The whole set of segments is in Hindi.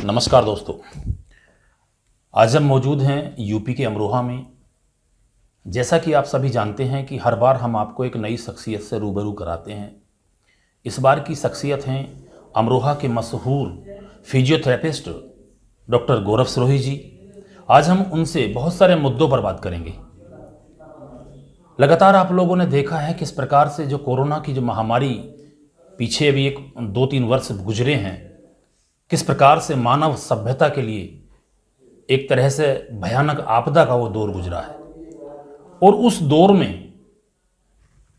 नमस्कार दोस्तों, आज हम मौजूद हैं यूपी के अमरोहा में। जैसा कि आप सभी जानते हैं कि हर बार हम आपको एक नई शख्सियत से रूबरू कराते हैं। इस बार की शख्सियत हैं अमरोहा के मशहूर फिजियोथेरेपिस्ट डॉक्टर गौरव सिरोही जी। आज हम उनसे बहुत सारे मुद्दों पर बात करेंगे। लगातार आप लोगों ने देखा है किस प्रकार से जो कोरोना की जो महामारी पीछे अभी 2-3 वर्ष गुजरे हैं, किस प्रकार से मानव सभ्यता के लिए एक तरह से भयानक आपदा का वो दौर गुजरा है। और उस दौर में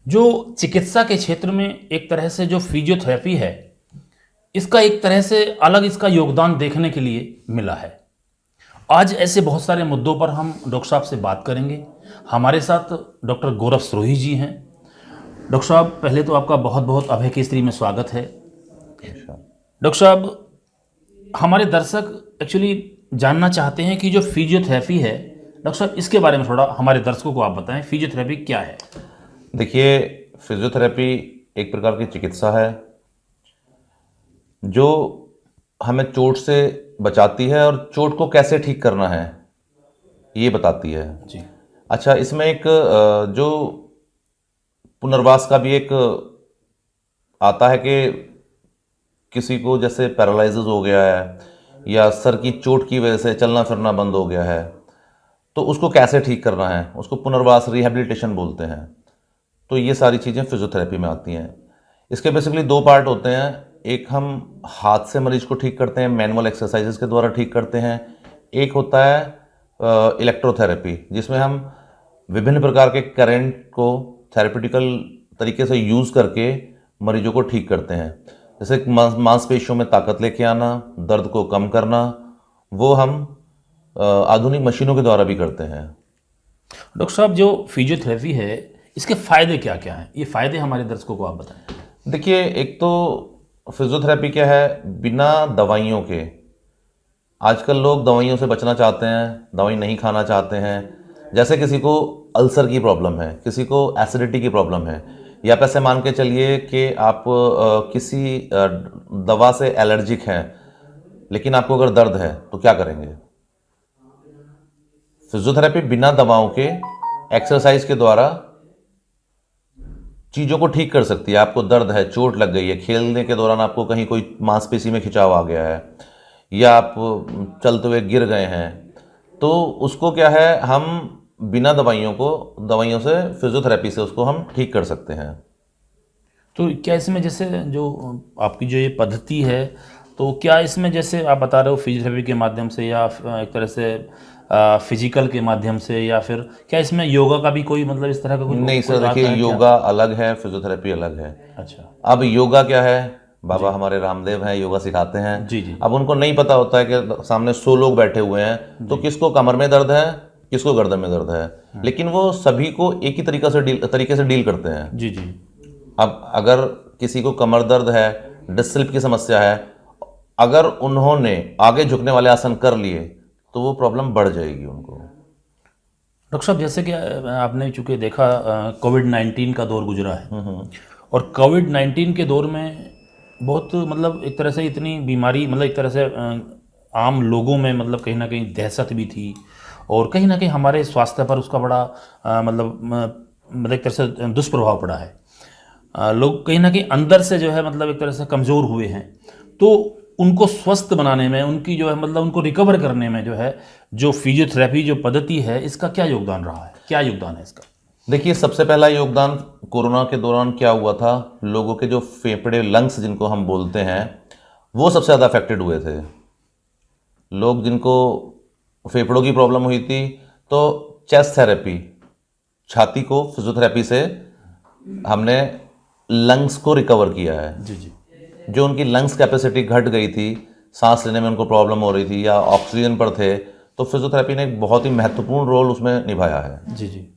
जो चिकित्सा के क्षेत्र में एक तरह से जो फिजियोथेरेपी है, इसका एक तरह से अलग इसका योगदान देखने के लिए मिला है। आज ऐसे बहुत सारे मुद्दों पर हम डॉक्टर साहब से बात करेंगे। हमारे साथ डॉक्टर गौरव सिरोही जी हैं। डॉक्टर साहब, पहले तो आपका बहुत बहुत अभय केसरी में स्वागत है। डॉक्टर साहब, हमारे दर्शक एक्चुअली जानना चाहते हैं कि जो फिजियोथेरेपी है, डॉक्टर साहब इसके बारे में थोड़ा हमारे दर्शकों को आप बताएं, फिजियोथेरेपी क्या है? देखिए, फिजियोथेरेपी एक प्रकार की चिकित्सा है जो हमें चोट से बचाती है और चोट को कैसे ठीक करना है ये बताती है जी। अच्छा, इसमें एक जो पुनर्वास का भी एक आता है कि किसी को जैसे पैरालिसिस हो गया है या सर की चोट की वजह से चलना फिरना बंद हो गया है, तो उसको कैसे ठीक करना है, उसको पुनर्वास रिहैबिलिटेशन बोलते हैं। तो ये सारी चीज़ें फिजियोथेरेपी में आती हैं। इसके बेसिकली 2 पार्ट होते हैं। एक हम हाथ से मरीज को ठीक करते हैं, मैनुअल एक्सरसाइजेस के द्वारा ठीक करते हैं। एक होता है इलेक्ट्रोथेरेपी, जिसमें हम विभिन्न प्रकार के करंट को थेरेप्यूटिकल तरीके से यूज़ करके मरीजों को ठीक करते हैं। जैसे मांसपेशियों में ताकत लेके आना, दर्द को कम करना, वो हम आधुनिक मशीनों के द्वारा भी करते हैं। डॉक्टर साहब, जो फिजियोथेरेपी है, इसके फ़ायदे क्या क्या हैं? ये फ़ायदे हमारे दर्शकों को आप बताएं। देखिए, एक तो फिजियोथेरेपी क्या है, बिना दवाइयों के। आजकल लोग दवाइयों से बचना चाहते हैं, दवाई नहीं खाना चाहते हैं। जैसे किसी को अल्सर की प्रॉब्लम है, किसी को एसिडिटी की प्रॉब्लम है, या आप ऐसे मान के चलिए कि आप किसी दवा से एलर्जिक हैं, लेकिन आपको अगर दर्द है तो क्या करेंगे? फिजियोथेरेपी बिना दवाओं के एक्सरसाइज के द्वारा चीज़ों को ठीक कर सकती है। आपको दर्द है, चोट लग गई है, खेलने के दौरान आपको कहीं कोई मांसपेशी में खिंचाव आ गया है, या आप चलते हुए गिर गए हैं, तो उसको क्या है, हम बिना दवाइयों से फिजियोथेरेपी से उसको हम ठीक कर सकते हैं। तो क्या इसमें जैसे जो आपकी जो ये पद्धति है, तो क्या इसमें जैसे आप बता रहे हो फिजियोथेरेपी के माध्यम से या एक तरह से फिजिकल के माध्यम से, या फिर क्या इसमें योगा का भी कोई मतलब इस तरह का कुछ? नहीं सर, देखिए, योगा अलग है, फिजियोथेरेपी अलग है। अच्छा। अब योगा क्या है, बाबा हमारे रामदेव हैं, योगा सिखाते हैं। जी जी। अब उनको नहीं पता होता है कि सामने 100 लोग बैठे हुए हैं, तो किसको कमर में दर्द है, किसको गर्दन में दर्द है, लेकिन वो सभी को एक ही तरीके से डील करते हैं। जी जी। अब अगर किसी को कमर दर्द है, डिस्क स्लिप की समस्या है, अगर उन्होंने आगे झुकने वाले आसन कर लिए तो वो प्रॉब्लम बढ़ जाएगी उनको। डॉक्टर साहब, जैसे कि आपने चूँकि देखा कोविड-19 का दौर गुजरा है, और कोविड-19 के दौर में बहुत मतलब एक तरह से इतनी बीमारी, मतलब एक तरह से आम लोगों में मतलब कहीं ना कहीं दहशत भी थी, और कहीं ना कहीं हमारे स्वास्थ्य पर उसका बड़ा मतलब एक तरह से दुष्प्रभाव पड़ा है। लोग कहीं ना कहीं अंदर से जो है मतलब एक तरह से कमज़ोर हुए हैं। तो उनको स्वस्थ बनाने में, उनकी जो है मतलब उनको रिकवर करने में जो है, जो फिजियोथेरेपी जो पद्धति है, इसका क्या योगदान रहा है? क्या योगदान है इसका? देखिए, सबसे पहला योगदान कोरोना के दौरान क्या हुआ था, लोगों के जो फेफड़े, लंग्स जिनको हम बोलते हैं, वो सबसे ज़्यादा अफेक्टेड हुए थे। लोग जिनको फेफड़ों की प्रॉब्लम हुई थी, तो चेस्ट थेरेपी, छाती को फिजियोथेरेपी से हमने लंग्स को रिकवर किया है। जी जी। जो उनकी लंग्स कैपेसिटी घट गई थी, सांस लेने में उनको प्रॉब्लम हो रही थी, या ऑक्सीजन पर थे, तो फिजियोथेरेपी ने एक बहुत ही महत्वपूर्ण रोल उसमें निभाया है। जी जी।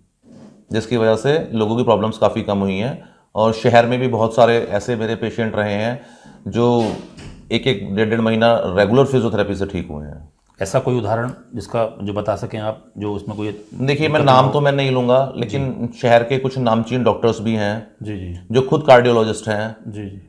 जिसकी वजह से लोगों की प्रॉब्लम्स काफ़ी कम हुई हैं। और शहर में भी बहुत सारे ऐसे मेरे पेशेंट रहे हैं जो 1-1, 1.5 महीना रेगुलर फिजियोथेरेपी से ठीक हुए हैं। ऐसा कोई उदाहरण जिसका जो बता सकें आप, जो उसमें कोई? देखिए, मैं नाम तो मैं नहीं लूँगा, लेकिन शहर के कुछ नामचीन डॉक्टर्स भी हैं जी जी। जो खुद कार्डियोलॉजिस्ट हैं, जी जी।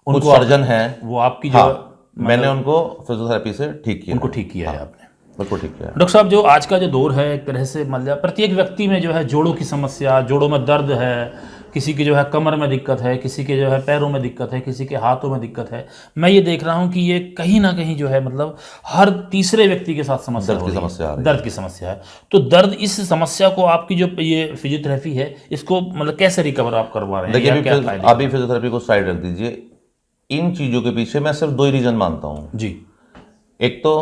कुछ सर्जन हैं। वो आपकी जो हाँ, मैंने उनको फिजियोथेरेपी से ठीक किया उनको है। ठीक किया है आपने। बिल्कुल ठीक किया है। डॉक्टर साहब, जो आज का जो दौर है, एक तरह से मतलब प्रत्येक व्यक्ति में जो है जोड़ों की समस्या, जोड़ों में दर्द है, किसी की जो है कमर में दिक्कत है, किसी के जो है पैरों में दिक्कत है, किसी के हाथों में दिक्कत है। मैं ये देख रहा हूँ कि ये कहीं ना कहीं जो है मतलब हर तीसरे व्यक्ति के साथ समस्या दर्द हो की रही है। समस्या आ रही है। दर्द की समस्या है। तो दर्द, इस समस्या को आपकी जो ये फिजियोथेरेपी है, इसको मतलब कैसे रिकवर आप करवा रहे हैं? देखिए, या क्या फायदे? अभी फिजियोथेरेपी को साइड रख दीजिए। इन चीज़ों के पीछे मैं सिर्फ 2 ही रीजन मानता हूँ। जी। एक तो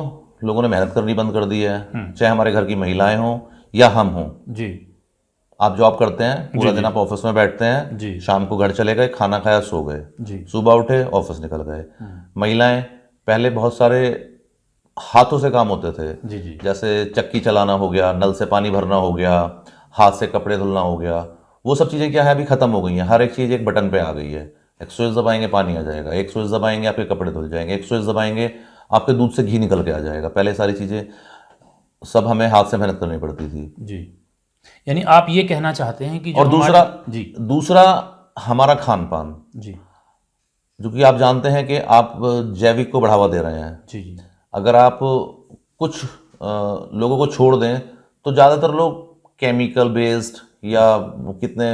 लोगों ने मेहनत करनी बंद कर दी है, चाहे हमारे घर की महिलाएं हों या हम हों। जी। आप जॉब करते हैं, पूरा दिन आप ऑफिस में बैठते जी। हैं, शाम को घर चले गए, खाना खाया, सो गए, जी। सुबह उठे, ऑफिस निकल गए। महिलाएं, पहले बहुत सारे हाथों से काम होते थे, जी। जी। जैसे चक्की चलाना हो गया, नल से पानी भरना हो गया, हाथ से कपड़े धुलना हो गया। वो सब चीज़ें क्या है, अभी खत्म हो गई हैं। हर एक चीज़ एक बटन पे आ गई है। एक स्विच दबाएंगे पानी आ जाएगा, एक स्विच दबाएंगे आपके कपड़े धुल जाएंगे, एक स्विच दबाएंगे आपके दूध से घी निकल के आ जाएगा। पहले सारी चीज़ें सब हमें हाथ से मेहनत करनी पड़ती थी। जी। यानी आप ये कहना चाहते हैं कि जो और जी। दूसरा हमारा खान पान, जी। जो कि आप जानते हैं कि आप जैविक को बढ़ावा दे रहे हैं। जी। जी। अगर आप कुछ लोगों को छोड़ दें तो ज़्यादातर लोग केमिकल बेस्ड या कितने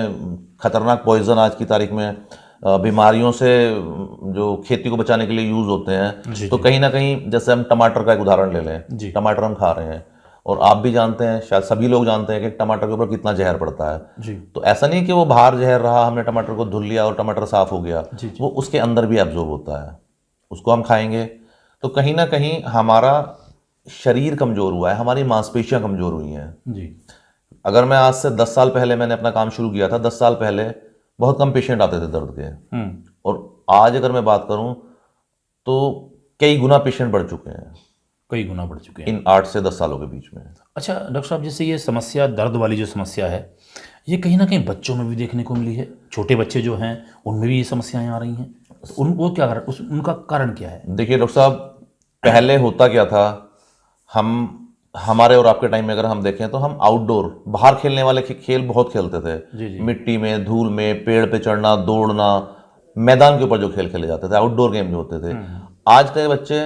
खतरनाक पॉइजन आज की तारीख में बीमारियों से जो खेती को बचाने के लिए यूज़ होते हैं। जी। तो कहीं ना कहीं, जैसे हम टमाटर का एक उदाहरण ले लें, जी। टमाटर हम खा रहे हैं और आप भी जानते हैं, शायद सभी लोग जानते हैं कि टमाटर के ऊपर कितना जहर पड़ता है। जी। तो ऐसा नहीं कि वो बाहर जहर रहा, हमने टमाटर को धुल लिया और टमाटर साफ हो गया। जी। वो उसके अंदर भी एब्जॉर्ब होता है, उसको हम खाएंगे तो कहीं ना कहीं हमारा शरीर कमज़ोर हुआ है, हमारी मांसपेशियां कमज़ोर हुई हैं। जी। अगर मैं आज से 10 साल पहले मैंने अपना काम शुरू किया था, 10 साल पहले बहुत कम पेशेंट आते थे दर्द के, और आज अगर मैं बात करूं तो कई गुना पेशेंट बढ़ चुके हैं, कई गुना बढ़ चुके हैं इन 8 से 10 सालों के बीच में। अच्छा डॉक्टर साहब, जैसे ये समस्या, दर्द वाली जो समस्या है, ये कहीं ना कहीं बच्चों में भी देखने को मिली है। छोटे बच्चे जो हैं उनमें भी ये समस्याएं आ रही हैं। वो क्या उनका कारण क्या है? देखिए डॉक्टर साहब, पहले होता क्या था, हमारे और आपके टाइम में अगर हम देखें तो हम आउटडोर, बाहर खेलने वाले खेल बहुत खेलते थे। जी। मिट्टी में, धूल में, पेड़ पे चढ़ना, दौड़ना, मैदान के ऊपर जो खेल खेले जाते थे, आउटडोर गेम जो होते थे। आज के बच्चे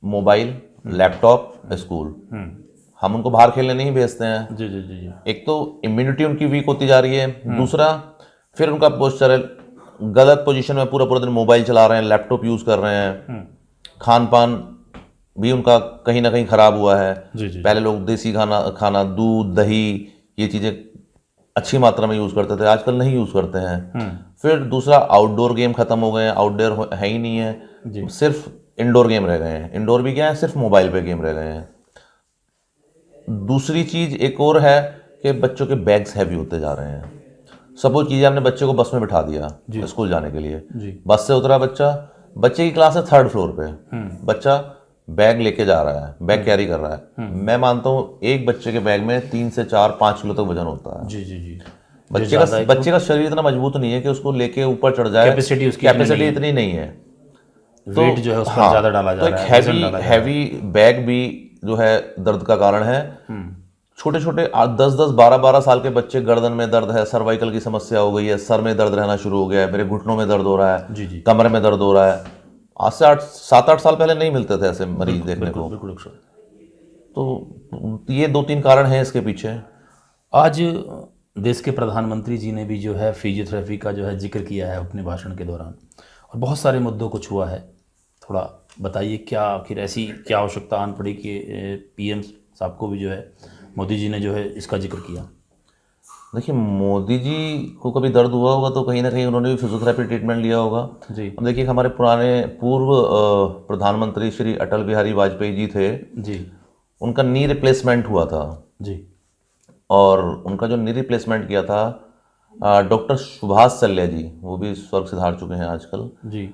मोबाइल, लैपटॉप, स्कूल, हम उनको बाहर खेलने नहीं भेजते हैं। जी। जी। जी। एक तो इम्यूनिटी उनकी वीक होती जा रही है, दूसरा फिर उनका पोस्चर गलत पोजीशन में, पूरा पूरा दिन मोबाइल चला रहे हैं, लैपटॉप यूज कर रहे हैं। खान पान भी उनका कहीं ना कहीं खराब हुआ है। जी। जी। पहले लोग देसी खाना, दूध, दही, ये चीजें अच्छी मात्रा में यूज करते थे, आजकल नहीं यूज करते हैं। फिर दूसरा, आउटडोर गेम खत्म हो गए हैं, आउटडोर है ही नहीं है, सिर्फ इंडोर गेम रह गए हैं। इंडोर भी क्या है, सिर्फ मोबाइल पे गेम रह गए हैं। दूसरी चीज एक और है कि बच्चों के बैग्स हैवी होते जा रहे हैं। सपोज कीजिए आपने बच्चे को बस में बिठा दिया स्कूल जाने के लिए, बस से उतरा बच्चा, बच्चे की क्लास है 3rd फ्लोर पे, बच्चा बैग लेके जा रहा है, बैग कैरी कर रहा है। मैं मानता हूँ एक बच्चे के बैग में 3 से 4-5 किलो तक वजन होता है। जी। जी। जी। बच्चे का शरीर इतना मजबूत नहीं है कि उसको लेके ऊपर चढ़ जाए, कैपेसिटी इतनी नहीं है। वेट जो है उस पर ज्यादा डाला जा रहा है। तो एक हैवी बैग भी जो है दर्द का कारण है। छोटे छोटे 10-10, 12-12 साल के बच्चे, गर्दन में दर्द है, सर्वाइकल की समस्या हो गई है, सर में दर्द रहना शुरू हो गया है, मेरे घुटनों में दर्द हो रहा है, जी। कमर में दर्द हो रहा है। आज से 7-8 साल पहले नहीं मिलते थे ऐसे मरीज देखने को। तो ये 2-3 कारण हैं इसके पीछे। आज देश के प्रधानमंत्री जी ने भी जो है फिजियोथेरेपी का जो है जिक्र किया है अपने भाषण के दौरान, और बहुत सारे मुद्दों को छुआ है। थोड़ा बताइए, क्या आखिर ऐसी क्या आवश्यकता आन पड़ी कि पीएम साहब को भी जो है, मोदी जी ने जो है इसका जिक्र किया? देखिए, मोदी जी को कभी दर्द हुआ होगा तो कहीं ना कहीं उन्होंने भी फिजियोथेरेपी ट्रीटमेंट लिया होगा। जी। अब देखिए, हमारे पूर्व प्रधानमंत्री श्री अटल बिहारी वाजपेयी जी थे जी, उनका नी रिप्लेसमेंट हुआ था। जी। और उनका जो नी रिप्लेसमेंट किया था डॉक्टर सुभाष सल्या जी, वो भी स्वर्ग सिधार चुके हैं आजकल। जी।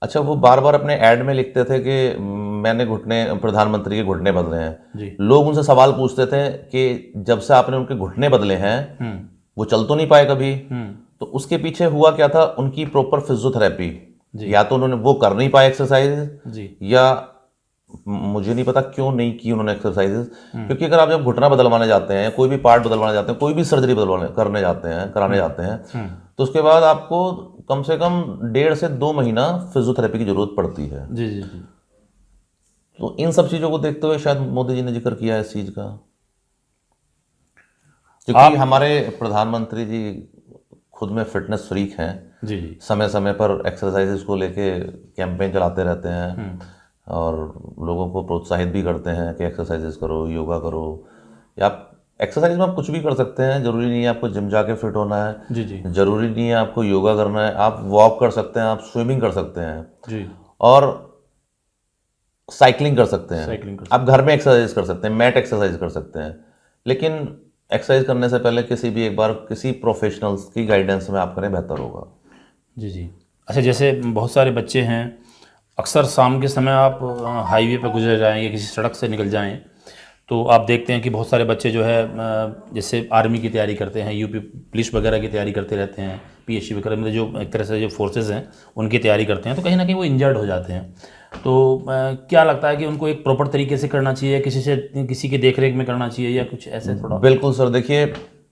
अच्छा, वो बार बार अपने ऐड में लिखते थे कि मैंने प्रधानमंत्री के घुटने बदले हैं। जी। लोग उनसे सवाल पूछते थे कि जब से आपने उनके घुटने बदले हैं वो चल तो नहीं पाए कभी। तो उसके पीछे हुआ क्या था, उनकी प्रॉपर फिजियोथेरेपी, या तो उन्होंने वो कर नहीं पाए एक्सरसाइज, या मुझे नहीं पता क्यों नहीं की उन्होंने एक्सरसाइजेस। क्योंकि अगर आप जब घुटना बदलवाने जाते हैं, कोई भी पार्ट बदलवाने जाते हैं, कोई भी सर्जरी कराने जाते हैं, तो उसके बाद आपको कम से कम 1.5 से 2 महीना फिजियोथेरेपी की जरूरत पड़ती है। जी जी जी। तो इन सब चीज़ों को देखते हुए शायद मोदी जी ने जिक्र किया है इस चीज़ का, क्योंकि हमारे प्रधानमंत्री जी खुद में फिटनेस फ्रीक हैं। जी जी। समय समय पर एक्सरसाइजेस को लेके कैंपेन चलाते रहते हैं और लोगों को प्रोत्साहित भी करते हैं कि एक्सरसाइजेस करो, योगा करो, या आप एक्सरसाइज में आप कुछ भी कर सकते हैं। जरूरी नहीं है आपको जिम जाके फिट होना है, जी जी जरूरी नहीं है आपको योगा करना है, आप वॉक कर सकते हैं, आप स्विमिंग कर सकते हैं जी। और साइकिलिंग कर सकते हैं, साइकिलिंग कर आप घर में एक्सरसाइज कर सकते हैं, मैट एक्सरसाइज कर सकते हैं। लेकिन एक्सरसाइज करने से पहले एक बार किसी प्रोफेशनल्स की गाइडेंस में आप करें, बेहतर होगा। जी जी। अच्छा, जैसे बहुत सारे बच्चे हैं, अक्सर शाम के समय आप हाईवे पर गुजर जाएं या किसी सड़क से निकल जाएं तो आप देखते हैं कि बहुत सारे बच्चे जो है जैसे आर्मी की तैयारी करते हैं, यूपी पुलिस वगैरह की तैयारी करते रहते हैं, पीएससी वगैरह में जो एक तरह से जो फोर्सेस हैं उनकी तैयारी करते हैं, तो कहीं ना कहीं वो इंजर्ड हो जाते हैं। तो क्या लगता है कि उनको एक प्रॉपर तरीके से करना चाहिए, किसी की देखरेख में करना चाहिए या कुछ ऐसे थोड़ा? बिल्कुल सर, देखिए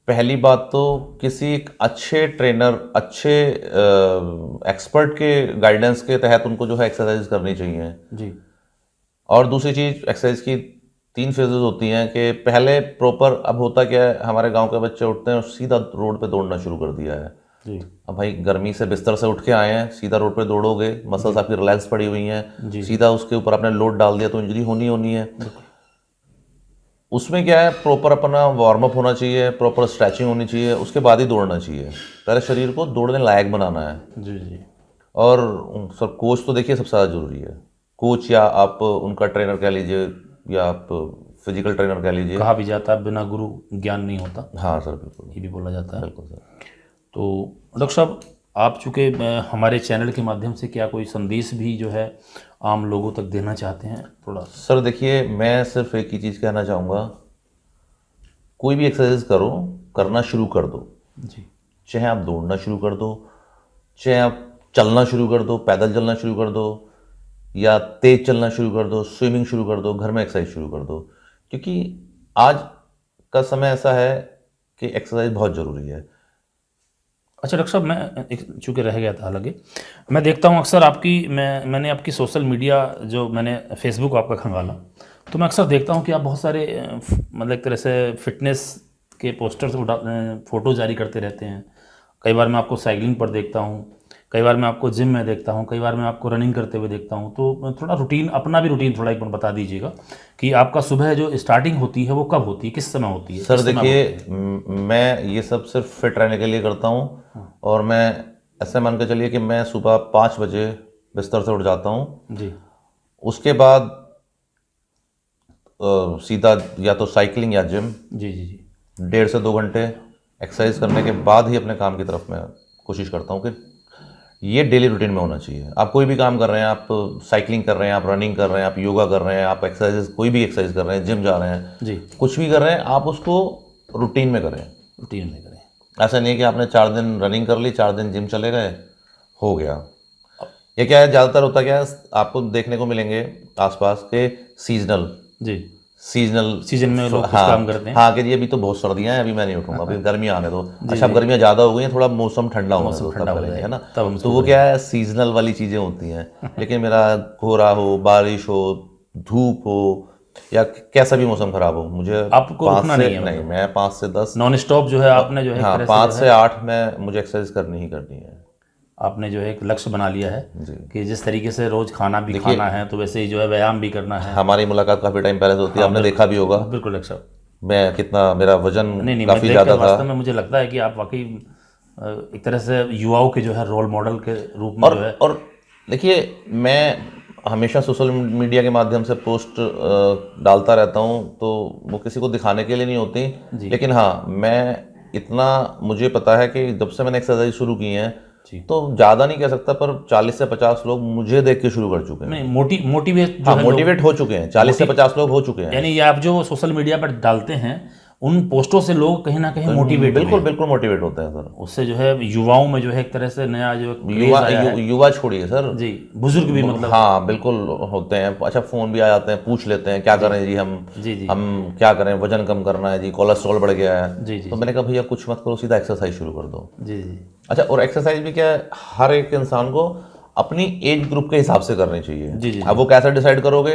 पहली बात तो किसी एक अच्छे ट्रेनर, अच्छे एक्सपर्ट के गाइडेंस के तहत उनको जो है एक्सरसाइज करनी चाहिए जी। और दूसरी चीज़, एक्सरसाइज की 3 फेजेस होती हैं कि पहले प्रॉपर, अब होता क्या है, हमारे गांव के बच्चे उठते हैं और सीधा रोड पे दौड़ना शुरू कर दिया है। जी अब भाई गर्मी से बिस्तर से उठ के आए हैं, सीधा रोड पे दौड़ोगे, मसल्स आपकी रिलैक्स पड़ी हुई हैं, सीधा उसके ऊपर आपने लोड डाल दिया तो इंजरी होनी है। उसमें क्या है, प्रॉपर अपना वार्म अप होना चाहिए, प्रॉपर स्ट्रेचिंग होनी चाहिए, उसके बाद ही दौड़ना चाहिए। पहले शरीर को दौड़ने लायक बनाना है। जी जी। और सर कोच तो देखिए सबसे ज़्यादा जरूरी है। कोच या आप उनका ट्रेनर कह लीजिए या आप फिजिकल ट्रेनर कह लीजिए। कहा भी जाता है बिना गुरु ज्ञान नहीं होता। हाँ सर, बिल्कुल, ये भी बोला जाता है। बिल्कुल सर। तो डॉक्टर साहब, आप चूँकि हमारे चैनल के माध्यम से क्या कोई संदेश भी जो है आम लोगों तक देना चाहते हैं थोड़ा? सर देखिए, मैं सिर्फ एक ही चीज़ कहना चाहूँगा, कोई भी एक्सरसाइज करो, करना शुरू कर दो। जी। चाहे आप दौड़ना शुरू कर दो, चाहे आप चलना शुरू कर दो, पैदल चलना शुरू कर दो, या तेज चलना शुरू कर दो, स्विमिंग शुरू कर दो, घर में एक्सरसाइज शुरू कर दो, क्योंकि आज का समय ऐसा है कि एक्सरसाइज बहुत ज़रूरी है। अच्छा डॉक्टर साहब, मैं एक चूँकि रह गया था, हालांकि मैं देखता हूँ अक्सर मैंने आपकी सोशल मीडिया, जो मैंने फेसबुक आपका खंगाला, तो मैं अक्सर देखता हूँ कि आप बहुत सारे मतलब एक तरह से फिटनेस के पोस्टर्स फ़ोटो जारी करते रहते हैं। कई बार मैं आपको साइकिलिंग पर देखता हूँ, कई बार मैं आपको जिम में देखता हूँ, कई बार मैं आपको रनिंग करते हुए देखता हूँ। तो थोड़ा रूटीन, अपना भी रूटीन थोड़ा एक बार बता दीजिएगा कि आपका सुबह जो स्टार्टिंग होती है वो कब होती है, किस समय होती है? सर देखिए, मैं ये सब सिर्फ फिट रहने के लिए करता हूँ और मैं ऐसे मान के चलिए कि मैं सुबह 5 बजे बिस्तर से उठ जाता हूँ जी। उसके बाद सीधा या तो साइकिलिंग या जिम, जी जी जी। 1.5 से 2 घंटे एक्सरसाइज करने के बाद ही अपने काम की तरफ मैं कोशिश करता हूँ कि ये डेली रूटीन में होना चाहिए। आप कोई भी काम कर रहे हैं, आप साइकिलिंग कर रहे हैं, आप रनिंग कर रहे हैं, आप योगा कर रहे हैं, आप एक्सरसाइज, कोई भी एक्सरसाइज कर रहे हैं, जिम जा रहे हैं जी, कुछ भी कर रहे हैं, आप उसको रूटीन में करें। रूटीन में करें। ऐसा नहीं है कि आपने 4 दिन रनिंग कर ली, 4 दिन जिम चले गए, हो गया। ये क्या है, ज़्यादातर होता क्या है, आपको देखने को मिलेंगे आसपास के सीजनल सीजन में लोग कुछ हाँ, काम करते हैं। हाँ कि ये अभी तो बहुत सर्दियां हैं, अभी मैं नहीं उठूंगा, अभी गर्मियां आने दो। अच्छा, अब गर्मियां ज़्यादा हो गई हैं, थोड़ा मौसम ठंडा होने दो, तब करेंगे, है ना। तो वो क्या है, सीजनल वाली चीज़ें होती हैं। लेकिन मेरा कोहरा हो, बारिश हो, धूप हो या कैसा भी मौसम खराब हो, मुझे आपको रुकना नहीं है? नहीं, मैं 5 से 10 नॉन स्टॉप जो है आपने जो है, हाँ 5 से 8 में मुझे एक्सरसाइज करनी ही करनी है। आपने जो है एक लक्ष्य बना लिया है जी। कि जिस तरीके से रोज खाना भी खाना है तो वैसे ही जो है व्यायाम भी करना है। हमारी मुलाकात काफ़ी टाइम पहले से होती है, आपने देखा भी होगा। बिल्कुल डॉक्टर साहब, मैं कितना, मेरा वजन नहीं काफ़ी ज़्यादा था। वास्तव में मुझे लगता है कि आप वाकई एक तरह से युवाओं के जो है रोल मॉडल के रूप में जो है। और देखिए, मैं हमेशा सोशल मीडिया के माध्यम से पोस्ट डालता रहता हूँ, तो वो किसी को दिखाने के लिए नहीं होती, लेकिन हाँ, मैं इतना मुझे पता है कि जब से मैंने एक्सरसाइज शुरू की है, तो ज़्यादा नहीं कह सकता, पर 40 से 50 लोग मुझे देख के शुरू कर चुके हैं। नहीं, मोटिवेट हाँ, मोटिवेट हो चुके हैं, 40 से 50 लोग हो चुके हैं। यानी ये आप जो सोशल मीडिया पर डालते हैं उन पोस्टों से लोग कहीं ना कहीं मोटिवेट बिल्कुल बिल्कुल मोटिवेट होते हैं सर। उससे जो है युवाओं में जो है एक तरह से नया जो युवा युवा छोड़िए सर जी, बुजुर्ग भी मतलब हाँ बिल्कुल होते हैं। अच्छा फोन भी आ जाते हैं, पूछ लेते हैं क्या करें जी हम जी हम क्या करें, वजन कम करना है जी, कोलेस्ट्रॉल बढ़ गया है। जी जी तो मैंने कहा भैया कुछ मत करो, सीधा एक्सरसाइज शुरू कर दो। जी जी अच्छा, और एक्सरसाइज भी क्या है, हर एक इंसान को अपनी एज ग्रुप के हिसाब से करनी चाहिए। जी जी अब वो कैसे डिसाइड करोगे,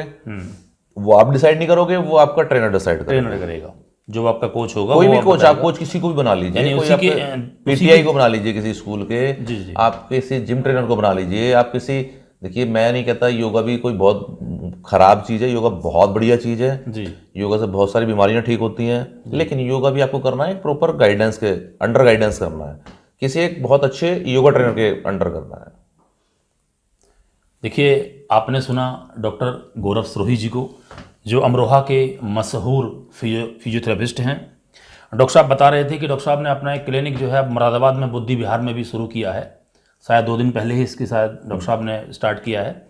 वो आप डिसाइड नहीं करोगे, वो आपका ट्रेनर डिसाइड करेगा। ट्रेनर करेगा, जो आपका कोच होगा कोई वो भी आप कोच, बताएगा। आप कोच किसी को भी बना लीजिए, यानी कोई उसी के पीटीआई को बना लीजिए किसी स्कूल के, जी जी आप किसी जिम ट्रेनर को बना लीजिए, आप किसी, देखिए मैं नहीं कहता योगा भी कोई बहुत खराब चीज़ है, योगा बहुत बढ़िया चीज़ है। जी योगा से बहुत सारी बीमारियां ठीक होती हैं, लेकिन योगा भी आपको करना है एक प्रॉपर गाइडेंस के अंडर, गाइडेंस करना है, किसी एक बहुत अच्छे योगा ट्रेनर के अंडर करना है। देखिए, आपने सुना डॉक्टर गौरव सरोही जी को, जो अमरोहा के मशहूर फिजियोथेरेपिस्ट हैं। डॉक्टर साहब बता रहे थे कि डॉक्टर साहब ने अपना एक क्लिनिक जो है अब मुरादाबाद में बुद्धि विहार में भी शुरू किया है। शायद 2 दिन पहले ही इसकी शायद डॉक्टर साहब ने स्टार्ट किया है।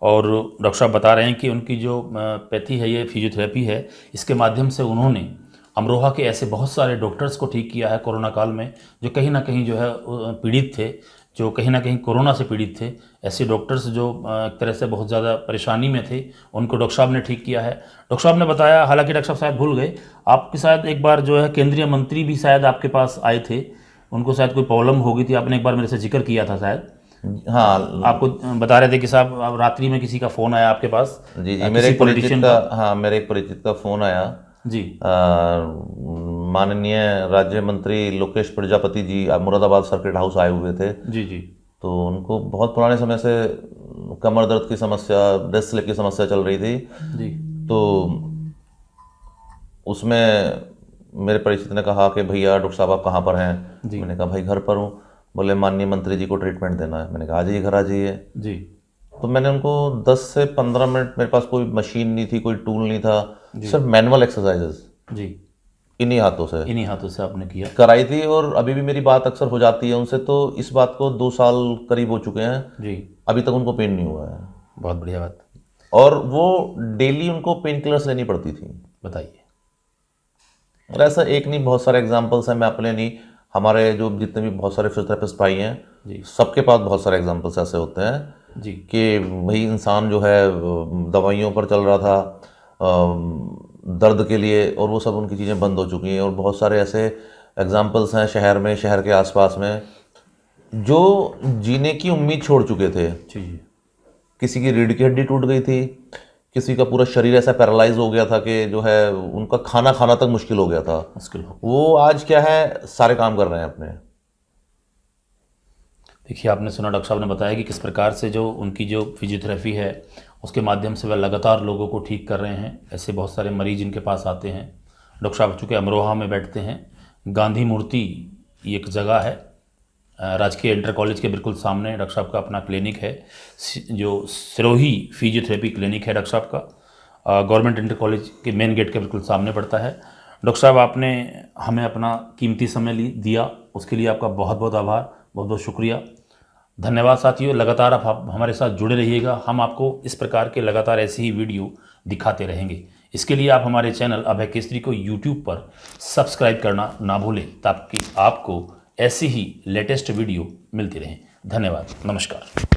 और डॉक्टर साहब बता रहे हैं कि उनकी जो पैथी है, ये फिजियोथेरेपी है, इसके माध्यम से उन्होंने अमरोहा के ऐसे बहुत सारे डॉक्टर्स को ठीक किया है कोरोना काल में, जो कहीं ना कहीं जो है पीड़ित थे, जो कहीं ना कहीं कोरोना से पीड़ित थे। ऐसे डॉक्टर्स जो एक तरह से बहुत ज़्यादा परेशानी में थे, उनको डॉक्टर साहब ने ठीक किया है। डॉक्टर साहब ने बताया, हालांकि डॉक्टर साहब शायद भूल गए, आपके शायद एक बार जो है केंद्रीय मंत्री भी शायद आपके पास आए थे, उनको शायद कोई प्रॉब्लम हो गई थी, आपने एक बार मेरे से जिक्र किया था शायद। हाँ, आपको बता रहे थे कि साहब अब रात्रि में किसी का फ़ोन आया आपके पास। जी जी, मेरे एक परिचित का, हाँ मेरे एक परिचित का फ़ोन आया जी, माननीय राज्य मंत्री लोकेश प्रजापति जी मुरादाबाद सर्किट हाउस आए हुए थे। जी जी, तो उनको बहुत पुराने समय से कमर दर्द की समस्या, ब्रेस्ट स्लिप की समस्या चल रही थी जी, तो उसमें मेरे परिचित ने कहा कि भैया डॉक्टर साहब आप कहाँ पर हैं? मैंने कहा भाई घर पर हूँ। बोले माननीय मंत्री जी को ट्रीटमेंट देना है। मैंने कहा आ जाइए, घर आ जाइए जी। तो मैंने उनको 10 से 15 मिनट, मेरे पास कोई मशीन नहीं थी, कोई टूल नहीं था, सिर्फ मैनुअल एक्सरसाइजेस जी, इन्हीं हाथों से आपने किया, कराई थी। और अभी भी मेरी बात अक्सर हो जाती है उनसे, तो इस बात को 2 साल करीब हो चुके हैं जी। अभी तक उनको पेन नहीं हुआ है। बहुत बढ़िया बात। और वो डेली उनको पेन किलर्स लेनी पड़ती थी। बताइए। और ऐसा एक नहीं, बहुत सारे एग्जांपल्स हैं, मैं अपने नहीं, हमारे जो जितने भी बहुत सारे फिजियोथेरेपिस्ट भाई हैं जी, सबके पास बहुत सारे एग्जांपल्स ऐसे होते हैं जी, कि भाई इंसान जो है दवाइयों पर चल रहा था दर्द के लिए, और वो सब उनकी चीज़ें बंद हो चुकी हैं। और बहुत सारे ऐसे एग्जांपल्स हैं शहर में, शहर के आसपास में, जो जीने की उम्मीद छोड़ चुके थे। जी, किसी की रीढ़ की हड्डी टूट गई थी, किसी का पूरा शरीर ऐसा पैरालाइज हो गया था कि जो है उनका खाना खाना तक मुश्किल हो गया था। मुश्किल हो। वो आज क्या है, सारे काम कर रहे हैं अपने। देखिए, आपने सुना डॉक्टर साहब ने बताया कि किस प्रकार से जो उनकी जो फिजियोथेरेपी है उसके माध्यम से वह लगातार लोगों को ठीक कर रहे हैं। ऐसे बहुत सारे मरीज इनके पास आते हैं। डॉक्टर साहब चूँकि अमरोहा में बैठते हैं, गांधी मूर्ति एक जगह है, राजकीय इंटर कॉलेज के बिल्कुल सामने डॉक्टर साहब का अपना क्लिनिक है, जो सिरोही फिजियोथेरेपी क्लिनिक है डॉक्टर साहब का, गवर्नमेंट इंटर कॉलेज के मेन गेट के बिल्कुल सामने पड़ता है। डॉक्टर साहब, आपने हमें अपना कीमती समय दिया, उसके लिए आपका बहुत बहुत आभार, बहुत बहुत शुक्रिया, धन्यवाद। साथियों, लगातार आप हमारे साथ जुड़े रहिएगा, हम आपको इस प्रकार के लगातार ऐसी ही वीडियो दिखाते रहेंगे। इसके लिए आप हमारे चैनल अभय केसरी को यूट्यूब पर सब्सक्राइब करना ना भूलें, ताकि आपको ऐसी ही लेटेस्ट वीडियो मिलती रहें। धन्यवाद, नमस्कार।